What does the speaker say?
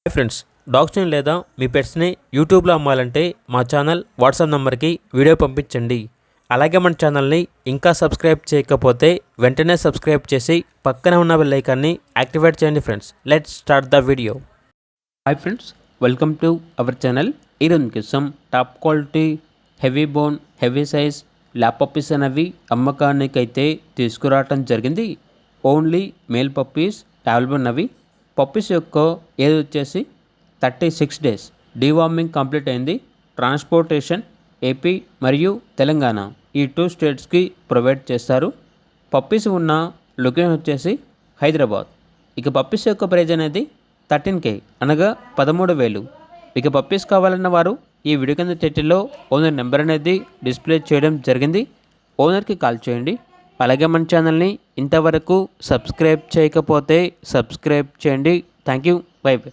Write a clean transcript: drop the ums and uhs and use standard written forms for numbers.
Hi friends, డాగ్స్ని లేదా మీ పెట్స్ని యూట్యూబ్లో అమ్మాలంటే మా ఛానల్ వాట్సాప్ నెంబర్కి వీడియో పంపించండి. అలాగే మన ఛానల్ని ఇంకా సబ్స్క్రైబ్ చేయకపోతే వెంటనే సబ్స్క్రైబ్ చేసి పక్కనే ఉన్న బెల్ ఐకాన్ని యాక్టివేట్ చేయండి. Friends, let's start the video. Hi friends, welcome to our channel. ఈరోజు కోసం top quality heavy bone heavy size lap puppies అనేవి అమ్మకానికి అయితే తీసుకురావటం జరిగింది. ఓన్లీ మేల్ పప్పీస్ అవైలబుల్ ఉన్నవి. పప్పీస్ యొక్క ఏజ్ వచ్చేసి 36 డేస్. డీవార్మింగ్ కంప్లీట్ అయింది. ట్రాన్స్పోర్టేషన్ ఏపీ మరియు తెలంగాణ ఈ 2 స్టేట్స్కి ప్రొవైడ్ చేస్తారు. పప్పీస్ ఉన్న లొకేషన్ వచ్చేసి హైదరాబాద్. ఇక పప్పీస్ యొక్క ప్రైజ్ అనేది 13K అనగా 13,000. ఇక పప్పీస్ కావాలన్న వారు ఈ వీడియో కింద టైటిల్లో ఓనర్ నెంబర్ అనేది డిస్ప్లే చేయడం జరిగింది. ఓనర్కి కాల్ చేయండి. అలాగే మన ఛానల్ని ఇంతవరకు సబ్స్క్రైబ్ చేయకపోతే సబ్స్క్రైబ్ చేయండి. Thank you. By by.